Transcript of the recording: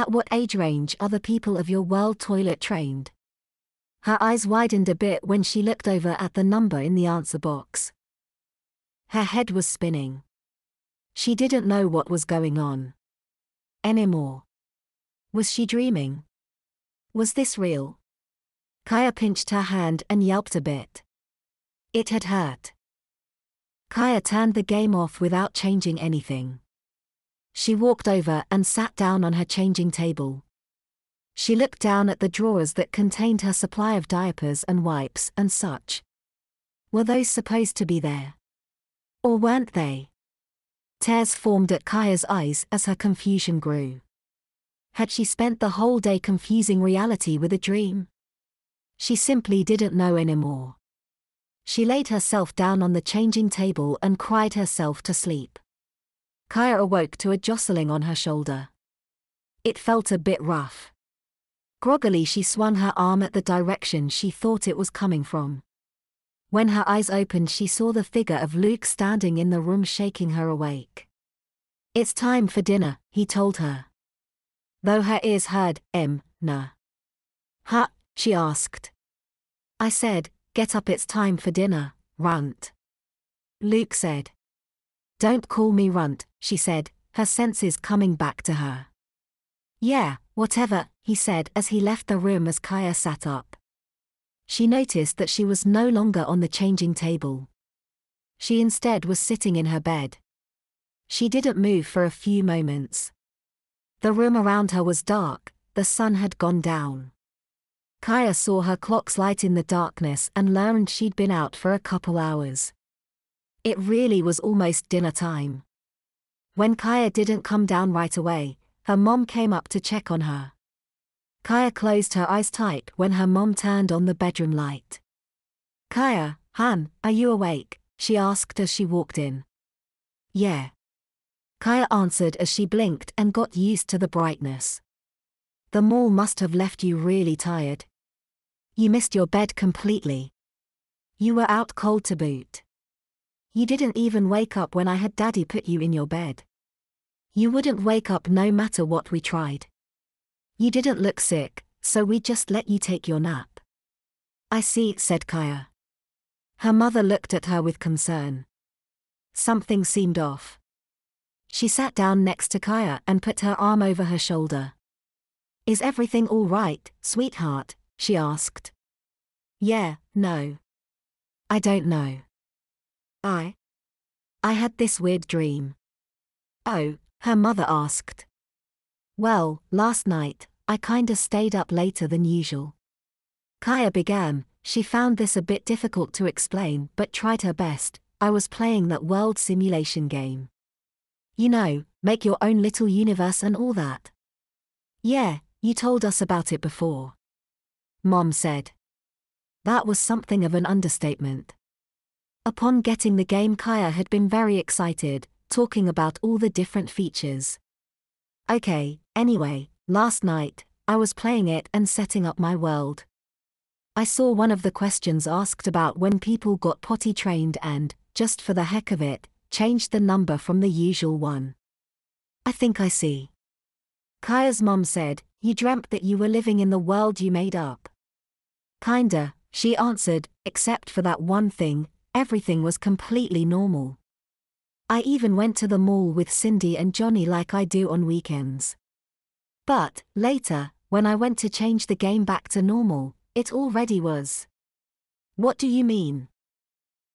At what age range are the people of your world toilet trained? Her eyes widened a bit when she looked over at the number in the answer box. Her head was spinning. She didn't know what was going on anymore. Was she dreaming? Was this real? Kaya pinched her hand and yelped a bit. It had hurt. Kaya turned the game off without changing anything. She walked over and sat down on her changing table. She looked down at the drawers that contained her supply of diapers and wipes and such. Were those supposed to be there? Or weren't they? Tears formed at Kaya's eyes as her confusion grew. Had she spent the whole day confusing reality with a dream? She simply didn't know anymore. She laid herself down on the changing table and cried herself to sleep. Kaya awoke to a jostling on her shoulder. It felt a bit rough. Groggily she swung her arm at the direction she thought it was coming from. When her eyes opened she saw the figure of Luke standing in the room shaking her awake. It's time for dinner, he told her. Though her ears heard, nah. Huh? She asked. I said, get up, it's time for dinner, runt. Luke said. Don't call me runt, she said, her senses coming back to her. Yeah, whatever, he said as he left the room as Kaya sat up. She noticed that she was no longer on the changing table. She instead was sitting in her bed. She didn't move for a few moments. The room around her was dark, the sun had gone down. Kaya saw her clock's light in the darkness and learned she'd been out for a couple hours. It really was almost dinner time. When Kaya didn't come down right away, her mom came up to check on her. Kaya closed her eyes tight when her mom turned on the bedroom light. Kaya, hun, are you awake? She asked as she walked in. Yeah. Kaya answered as she blinked and got used to the brightness. The mall must have left you really tired. You missed your bed completely. You were out cold to boot. You didn't even wake up when I had Daddy put you in your bed. You wouldn't wake up no matter what we tried. You didn't look sick, so we just let you take your nap. I see, said Kaya. Her mother looked at her with concern. Something seemed off. She sat down next to Kaya and put her arm over her shoulder. Is everything all right, sweetheart? She asked. Yeah, no. I don't know. I had this weird dream. Oh, her mother asked. Well, last night, I kinda stayed up later than usual. Kaya began. She found this a bit difficult to explain but tried her best. I was playing that world simulation game. You know, make your own little universe and all that. Yeah, you told us about it before. Mom said. That was something of an understatement. Upon getting the game, Kaya had been very excited, talking about all the different features. Okay, anyway, last night, I was playing it and setting up my world. I saw one of the questions asked about when people got potty trained and, just for the heck of it, changed the number from the usual one. I think I see. Kaya's mom said, you dreamt that you were living in the world you made up. Kinda, she answered, except for that one thing, everything was completely normal. I even went to the mall with Cindy and Johnny like I do on weekends. But, later, when I went to change the game back to normal, it already was. What do you mean?